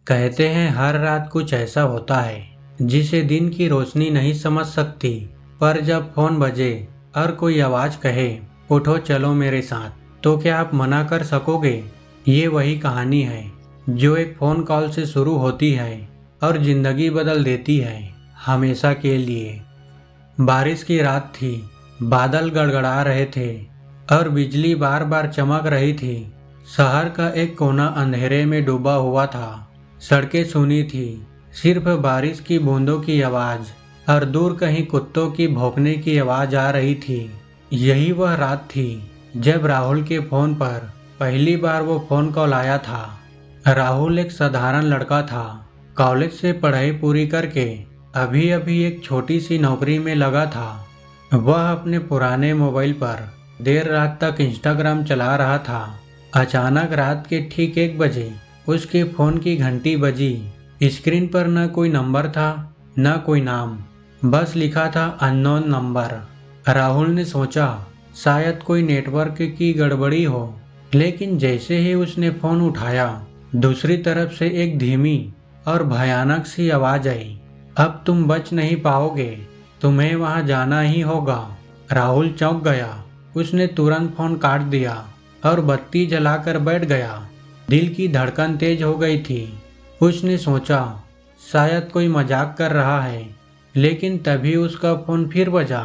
कहते हैं हर रात कुछ ऐसा होता है जिसे दिन की रोशनी नहीं समझ सकती, पर जब फोन बजे और कोई आवाज कहे उठो चलो मेरे साथ, तो क्या आप मना कर सकोगे? ये वही कहानी है जो एक फोन कॉल से शुरू होती है और जिंदगी बदल देती है हमेशा के लिए। बारिश की रात थी, बादल गड़गड़ा रहे थे और बिजली बार बार चमक रही थी। शहर का एक कोना अंधेरे में डूबा हुआ था। सड़कें सूनी थी, सिर्फ बारिश की बूंदों की आवाज और दूर कहीं कुत्तों की भौंकने की आवाज आ रही थी। यही वह रात थी जब राहुल के फोन पर पहली बार वो फोन कॉल आया था। राहुल एक साधारण लड़का था, कॉलेज से पढ़ाई पूरी करके अभी अभी एक छोटी सी नौकरी में लगा था। वह अपने पुराने मोबाइल पर देर रात तक इंस्टाग्राम चला रहा था। अचानक रात के ठीक 1 बजे उसके फोन की घंटी बजी। स्क्रीन पर न कोई नंबर था न कोई नाम, बस लिखा था अननोन नंबर। राहुल ने सोचा शायद कोई नेटवर्क की गड़बड़ी हो, लेकिन जैसे ही उसने फोन उठाया दूसरी तरफ से एक धीमी और भयानक सी आवाज आई, अब तुम बच नहीं पाओगे, तुम्हें वहां जाना ही होगा। राहुल चौंक गया। उसने तुरंत फोन काट दिया और बत्ती जलाकर बैठ गया। दिल की धड़कन तेज हो गई थी। उसने सोचा शायद कोई मजाक कर रहा है, लेकिन तभी उसका फोन फिर बजा।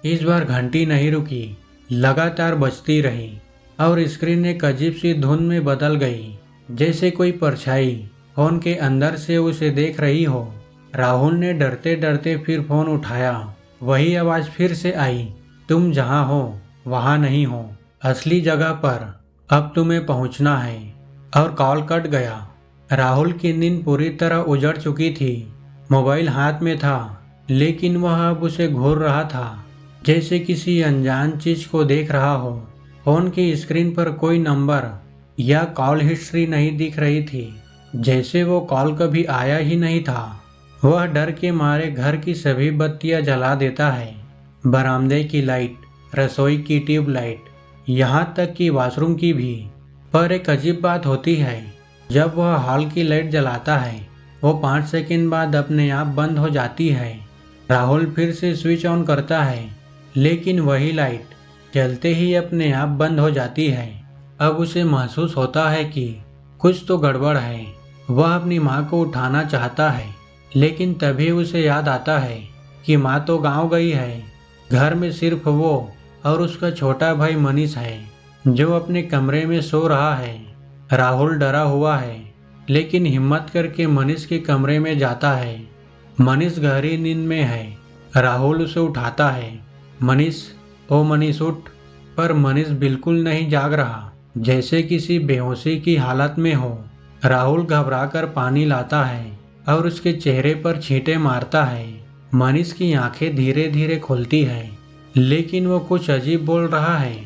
इस बार घंटी नहीं रुकी, लगातार बजती रही और स्क्रीन एक अजीब सी धुन में बदल गई, जैसे कोई परछाई फोन के अंदर से उसे देख रही हो। राहुल ने डरते डरते फिर फोन उठाया। वही आवाज फिर से आई, तुम जहां हो वहां नहीं हो, असली जगह पर अब तुम्हें पहुंचना है। और कॉल कट गया। राहुल की नींद पूरी तरह उजड़ चुकी थी। मोबाइल हाथ में था, लेकिन वह अब उसे घूर रहा था, जैसे किसी अनजान चीज को देख रहा हो। फोन की स्क्रीन पर कोई नंबर या कॉल हिस्ट्री नहीं दिख रही थी, जैसे वो कॉल कभी आया ही नहीं था। वह डर के मारे घर की सभी बत्तियां जला देता है, बरामदे की लाइट, रसोई की ट्यूबलाइट, यहाँ तक कि वॉशरूम की भी। पर एक अजीब बात होती है, जब वह हॉल की लाइट जलाता है वो 5 सेकंड बाद अपने आप बंद हो जाती है। राहुल फिर से स्विच ऑन करता है, लेकिन वही लाइट जलते ही अपने आप बंद हो जाती है। अब उसे महसूस होता है कि कुछ तो गड़बड़ है। वह अपनी माँ को उठाना चाहता है, लेकिन तभी उसे याद आता है कि माँ तो गाँव गई है। घर में सिर्फ वो और उसका छोटा भाई मनीष है, जो अपने कमरे में सो रहा है। राहुल डरा हुआ है, लेकिन हिम्मत करके मनीष के कमरे में जाता है। मनीष गहरी नींद में है। राहुल उसे उठाता है, मनीष, ओ मनीष उठ। पर मनीष बिल्कुल नहीं जाग रहा, जैसे किसी बेहोशी की हालत में हो। राहुल घबराकर पानी लाता है और उसके चेहरे पर छींटे मारता है। मनीष की आंखें धीरे धीरे खुलती है, लेकिन वो कुछ अजीब बोल रहा है।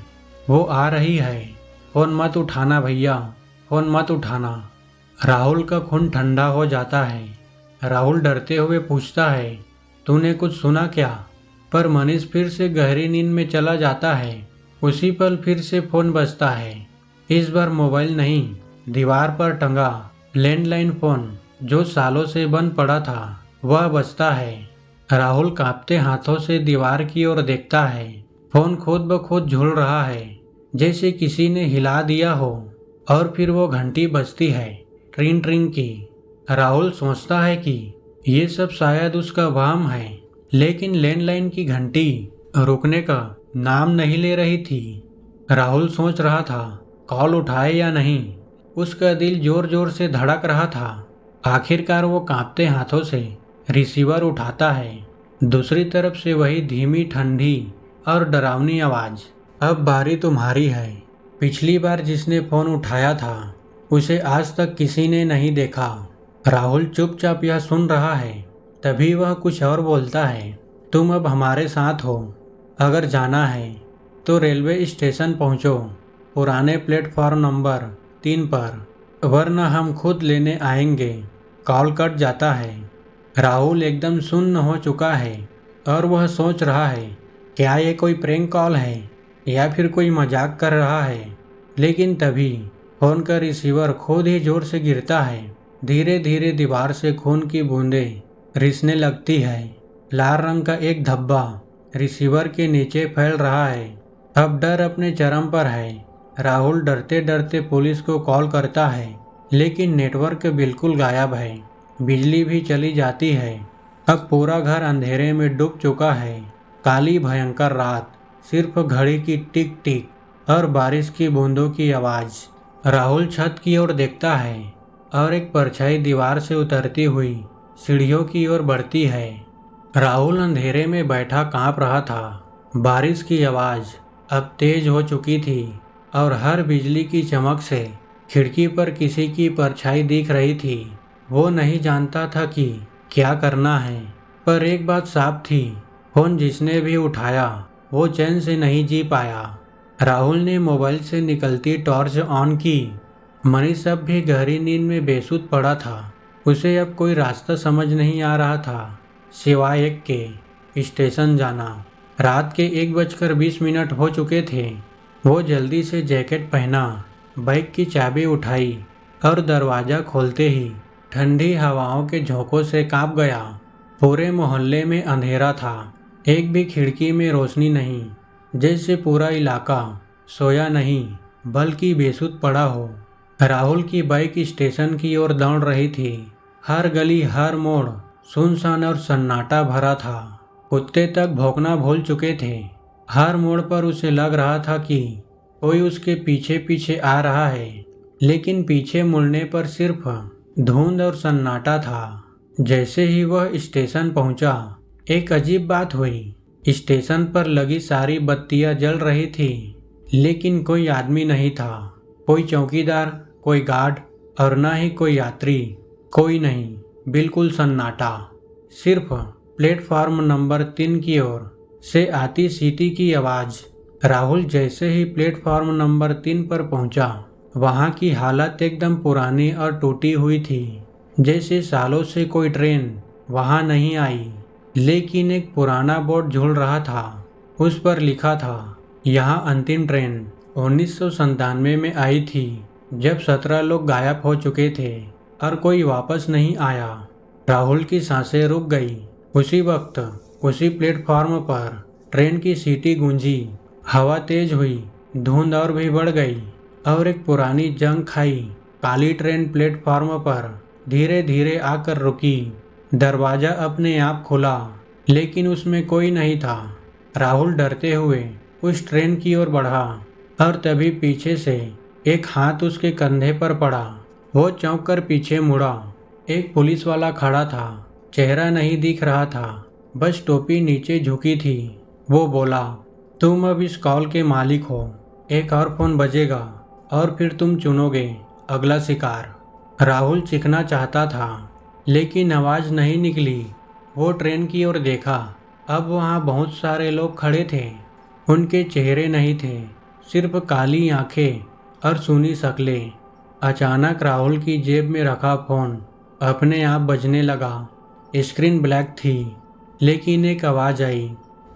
वो आ रही है, फोन मत उठाना भैया, फोन मत उठाना। राहुल का खून ठंडा हो जाता है। राहुल डरते हुए पूछता है, तूने कुछ सुना क्या? पर मनीष फिर से गहरी नींद में चला जाता है। उसी पल फिर से फोन बजता है। इस बार मोबाइल नहीं, दीवार पर टंगा लैंडलाइन फोन जो सालों से बंद पड़ा था, वह बजता है। राहुल कांपते हाथों से दीवार की ओर देखता है। फोन खुद ब खुद झूल रहा है, जैसे किसी ने हिला दिया हो। और फिर वो घंटी बजती है, ट्रिंग ट्रिंग की। राहुल सोचता है कि ये सब शायद उसका वहम है, लेकिन लैंडलाइन की घंटी रुकने का नाम नहीं ले रही थी। राहुल सोच रहा था कॉल उठाए या नहीं। उसका दिल जोर जोर से धड़क रहा था। आखिरकार वो कांपते हाथों से रिसीवर उठाता है। दूसरी तरफ से वही धीमी, ठंडी और डरावनी आवाज, अब बारी तुम्हारी है। पिछली बार जिसने फोन उठाया था उसे आज तक किसी ने नहीं देखा। राहुल चुपचाप यह सुन रहा है। तभी वह कुछ और बोलता है, तुम अब हमारे साथ हो। अगर जाना है तो रेलवे स्टेशन पहुंचो, पुराने प्लेटफॉर्म नंबर 3 पर, वरना हम खुद लेने आएंगे। कॉल कट जाता है। राहुल एकदम सुन्न हो चुका है और वह सोच रहा है, क्या ये कोई प्रैंक कॉल है या फिर कोई मजाक कर रहा है। लेकिन तभी फोन का रिसीवर खुद ही जोर से गिरता है। धीरे धीरे दीवार से खून की बूंदें रिसने लगती है। लाल रंग का एक धब्बा रिसीवर के नीचे फैल रहा है। अब डर अपने चरम पर है। राहुल डरते डरते पुलिस को कॉल करता है, लेकिन नेटवर्क बिल्कुल गायब है। बिजली भी चली जाती है। अब पूरा घर अंधेरे में डूब चुका है। काली भयंकर रात, सिर्फ घड़ी की टिक टिक और बारिश की बूंदों की आवाज। राहुल छत की ओर देखता है और एक परछाई दीवार से उतरती हुई सीढ़ियों की ओर बढ़ती है। राहुल अंधेरे में बैठा कांप रहा था। बारिश की आवाज अब तेज हो चुकी थी और हर बिजली की चमक से खिड़की पर किसी की परछाई दिख रही थी। वो नहीं जानता था कि क्या करना है, पर एक बात साफ थी, फोन जिसने भी उठाया वो चैन से नहीं जी पाया। राहुल ने मोबाइल से निकलती टॉर्च ऑन की। मनीष अब भी गहरी नींद में बेसुध पड़ा था। उसे अब कोई रास्ता समझ नहीं आ रहा था सिवाय एक के, स्टेशन जाना। रात के 1:20 हो चुके थे। वो जल्दी से जैकेट पहना, बाइक की चाबी उठाई और दरवाज़ा खोलते ही ठंडी हवाओं के झोंकों से कांप गया। पूरे मोहल्ले में अंधेरा था, एक भी खिड़की में रोशनी नहीं, जैसे पूरा इलाका सोया नहीं बल्कि बेसुध पड़ा हो। राहुल की बाइक स्टेशन की ओर दौड़ रही थी। हर गली, हर मोड़ सुनसान और सन्नाटा भरा था। कुत्ते तक भौंकना भूल चुके थे। हर मोड़ पर उसे लग रहा था कि कोई उसके पीछे पीछे आ रहा है, लेकिन पीछे मुड़ने पर सिर्फ धुंध और सन्नाटा था। जैसे ही वह स्टेशन पहुंचा, एक अजीब बात हुई। स्टेशन पर लगी सारी बत्तियां जल रही थी, लेकिन कोई आदमी नहीं था। कोई चौकीदार, कोई गार्ड और न ही कोई यात्री। कोई नहीं, बिल्कुल सन्नाटा। सिर्फ प्लेटफॉर्म नंबर 3 की ओर से आती सीटी की आवाज। राहुल जैसे ही प्लेटफॉर्म नंबर 3 पर पहुंचा, वहां की हालत एकदम पुरानी और टूटी हुई थी। जैसे सालों से कोई ट्रेन वहां नहीं आई। लेकिन एक पुराना बोर्ड झूल रहा था। उस पर लिखा था, यहाँ अंतिम ट्रेन 1997 में आई थी, जब 17 लोग गायब हो चुके थे और कोई वापस नहीं आया। राहुल की सांसें रुक गई। उसी वक्त उसी प्लेटफॉर्म पर ट्रेन की सीटी गूंजी। हवा तेज हुई, धुंध और भी बढ़ गई और एक पुरानी जंग खाई काली ट्रेन प्लेटफॉर्म पर धीरे धीरे आकर रुकी। दरवाजा अपने आप खुला, लेकिन उसमें कोई नहीं था। राहुल डरते हुए उस ट्रेन की ओर बढ़ा और तभी पीछे से एक हाथ उसके कंधे पर पड़ा। वो चौंक कर पीछे मुड़ा। एक पुलिस वाला खड़ा था। चेहरा नहीं दिख रहा था, बस टोपी नीचे झुकी थी। वो बोला, तुम अब इस कॉल के मालिक हो। एक और फोन बजेगा और फिर तुम चुनोगे अगला शिकार। राहुल चीखना चाहता था, लेकिन आवाज नहीं निकली। वो ट्रेन की ओर देखा। अब वहाँ बहुत सारे लोग खड़े थे। उनके चेहरे नहीं थे, सिर्फ काली आंखें और सूनी शक्लें। अचानक राहुल की जेब में रखा फोन अपने आप बजने लगा। स्क्रीन ब्लैक थी, लेकिन एक आवाज़ आई,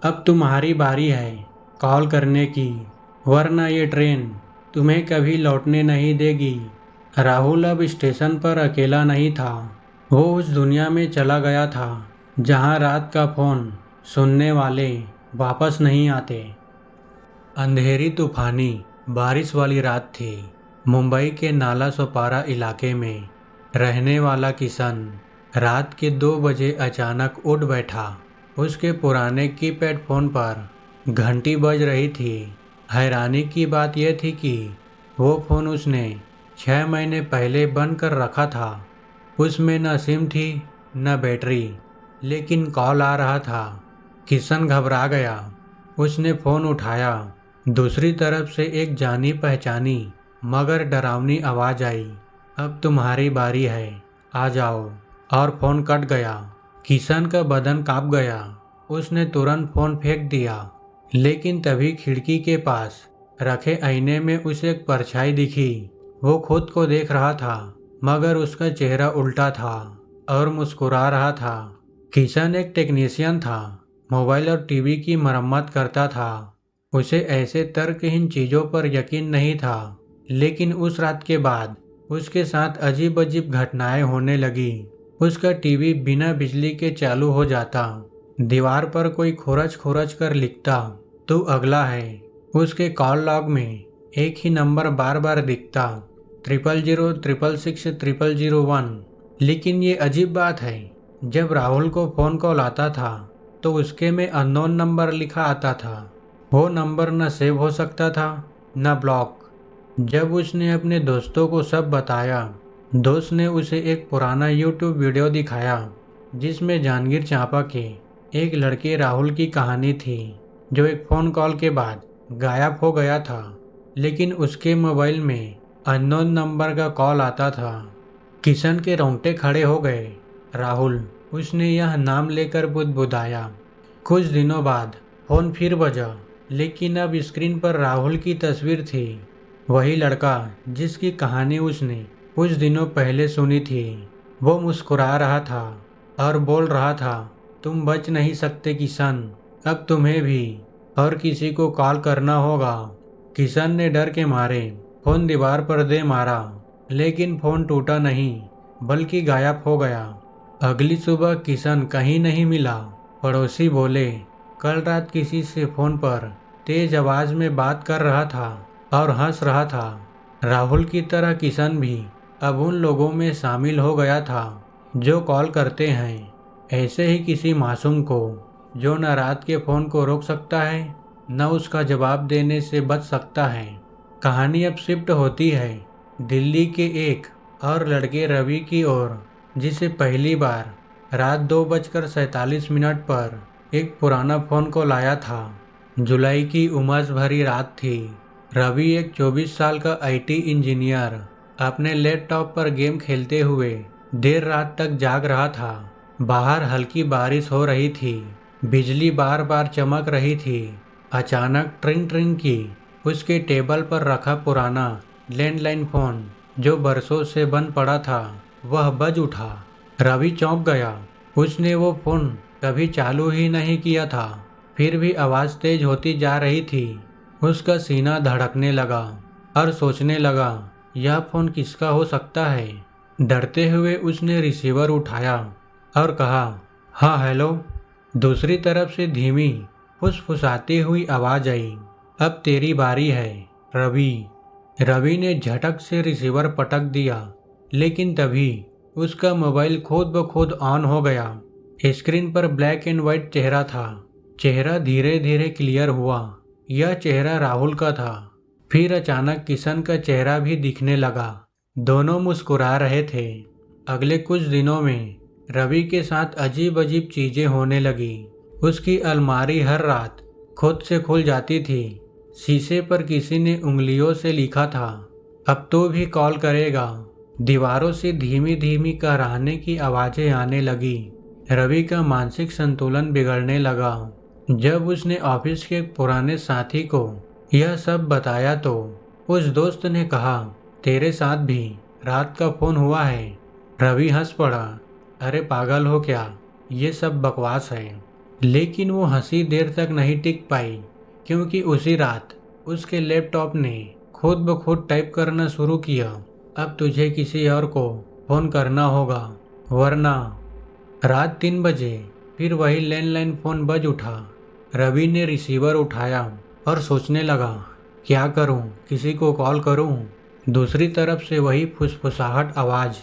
अब तुम्हारी बारी है कॉल करने की, वरना ये ट्रेन तुम्हें कभी लौटने नहीं देगी। राहुल अब स्टेशन पर अकेला नहीं था। वो उस दुनिया में चला गया था जहाँ रात का फोन सुनने वाले वापस नहीं आते। अंधेरी तूफानी बारिश वाली रात थी। मुंबई के नाला सोपारा इलाके में रहने वाला किशन रात के 2 बजे अचानक उठ बैठा। उसके पुराने कीपैड फोन पर घंटी बज रही थी। हैरानी की बात यह थी कि वो फोन उसने 6 महीने पहले बंद कर रखा था। उसमें न सिम थी न बैटरी, लेकिन कॉल आ रहा था। किशन घबरा गया। उसने फोन उठाया। दूसरी तरफ से एक जानी पहचानी मगर डरावनी आवाज आई, अब तुम्हारी बारी है, आ जाओ। और फोन कट गया। किशन का बदन कांप गया। उसने तुरंत फोन फेंक दिया, लेकिन तभी खिड़की के पास रखे आईने में उसे एक परछाई दिखी। वो खुद को देख रहा था, मगर उसका चेहरा उल्टा था और मुस्कुरा रहा था। किशन एक टेक्नीशियन था, मोबाइल और टीवी की मरम्मत करता था। उसे ऐसे तर्कहीन चीज़ों पर यकीन नहीं था, लेकिन उस रात के बाद उसके साथ अजीब अजीब घटनाएं होने लगी। उसका टीवी बिना बिजली के चालू हो जाता, दीवार पर कोई खोरच खोरच कर लिखता, तू अगला है। उसके कॉल लॉग में एक ही नंबर बार बार दिखता, 00006660001। लेकिन ये अजीब बात है, जब राहुल को फोन कॉल आता था तो उसके में अननोन नंबर लिखा आता था। वो नंबर न सेव हो सकता था न ब्लॉक। जब उसने अपने दोस्तों को सब बताया, दोस्त ने उसे एक पुराना YouTube वीडियो दिखाया जिसमें जांजगीर चांपा के एक लड़के राहुल की कहानी थी, जो एक फ़ोन कॉल के बाद गायब हो गया था, लेकिन उसके मोबाइल में अननोन नंबर का कॉल आता था। किशन के रोंगटे खड़े हो गए। राहुल, उसने यह नाम लेकर बुदबुदाया। कुछ दिनों बाद फ़ोन फिर बजा, लेकिन अब स्क्रीन पर राहुल की तस्वीर थी, वही लड़का जिसकी कहानी उसने कुछ दिनों पहले सुनी थी। वो मुस्कुरा रहा था और बोल रहा था, तुम बच नहीं सकते किशन, अब तुम्हें भी और किसी को कॉल करना होगा। किशन ने डर के मारे फोन दीवार पर दे मारा, लेकिन फोन टूटा नहीं बल्कि गायब हो गया। अगली सुबह किशन कहीं नहीं मिला। पड़ोसी बोले, कल रात किसी से फोन पर तेज आवाज में बात कर रहा था और हंस रहा था। राहुल की तरह किशन भी अब उन लोगों में शामिल हो गया था जो कॉल करते हैं, ऐसे ही किसी मासूम को जो न रात के फ़ोन को रोक सकता है न उसका जवाब देने से बच सकता है। कहानी अब शिफ्ट होती है दिल्ली के एक और लड़के रवि की ओर, जिसे पहली बार रात 2:47 पर एक पुराना फ़ोन कॉल आया था। जुलाई की उमस भरी रात थी। रवि एक 24 साल का IT इंजीनियर अपने लैपटॉप पर गेम खेलते हुए देर रात तक जाग रहा था। बाहर हल्की बारिश हो रही थी, बिजली बार बार चमक रही थी। अचानक ट्रिंग ट्रिंग की उसके टेबल पर रखा पुराना लैंडलाइन फ़ोन, जो बरसों से बंद पड़ा था, वह बज उठा। रवि चौंक गया। उसने वो फ़ोन कभी चालू ही नहीं किया था, फिर भी आवाज़ तेज होती जा रही थी। उसका सीना धड़कने लगा और सोचने लगा, यह फ़ोन किसका हो सकता है। डरते हुए उसने रिसीवर उठाया और कहा, हाँ हेलो। दूसरी तरफ से धीमी फुसफुसाती हुई आवाज़ आई, अब तेरी बारी है रवि। रवि ने झटक से रिसीवर पटक दिया, लेकिन तभी उसका मोबाइल खुद ब खुद ऑन हो गया। स्क्रीन पर ब्लैक एंड व्हाइट चेहरा था। चेहरा धीरे धीरे क्लियर हुआ। यह चेहरा राहुल का था। फिर अचानक किशन का चेहरा भी दिखने लगा। दोनों मुस्कुरा रहे थे। अगले कुछ दिनों में रवि के साथ अजीब अजीब चीजें होने लगी। उसकी अलमारी हर रात खुद से खुल जाती थी। शीशे पर किसी ने उंगलियों से लिखा था, अब तो भी कॉल करेगा। दीवारों से धीमी धीमी कराहने की आवाजें आने लगी। रवि का मानसिक संतुलन बिगड़ने लगा। जब उसने ऑफिस के एक पुराने साथी को यह सब बताया तो उस दोस्त ने कहा, तेरे साथ भी रात का फोन हुआ है। रवि हंस पड़ा, अरे पागल हो क्या, ये सब बकवास है। लेकिन वो हंसी देर तक नहीं टिक पाई, क्योंकि उसी रात उसके लैपटॉप ने खुद ब खुद टाइप करना शुरू किया, अब तुझे किसी और को फोन करना होगा वरना। रात 3 बजे फिर वही लैंडलाइन फोन बज उठा। रवि ने रिसीवर उठाया और सोचने लगा, क्या करूं, किसी को कॉल करूं। दूसरी तरफ से वही फुसफुसाहट आवाज़,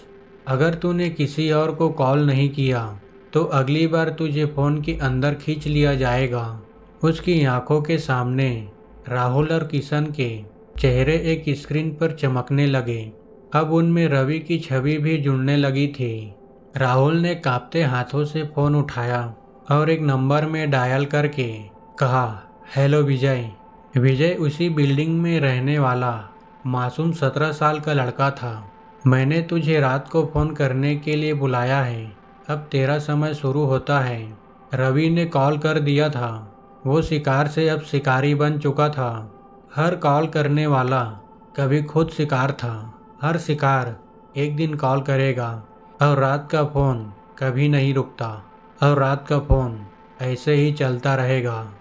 अगर तूने किसी और को कॉल नहीं किया तो अगली बार तुझे फ़ोन के अंदर खींच लिया जाएगा। उसकी आंखों के सामने राहुल और किशन के चेहरे एक स्क्रीन पर चमकने लगे। अब उनमें रवि की छवि भी जुड़ने लगी थी। राहुल ने कांपते हाथों से फ़ोन उठाया और एक नंबर में डायल करके कहा, हेलो विजय। विजय उसी बिल्डिंग में रहने वाला मासूम 17 साल का लड़का था। मैंने तुझे रात को फ़ोन करने के लिए बुलाया है, अब तेरा समय शुरू होता है। रवि ने कॉल कर दिया था। वो शिकार से अब शिकारी बन चुका था। हर कॉल करने वाला कभी खुद शिकार था। हर शिकार एक दिन कॉल करेगा और रात का फ़ोन कभी नहीं रुकता और रात का फ़ोन ऐसे ही चलता रहेगा।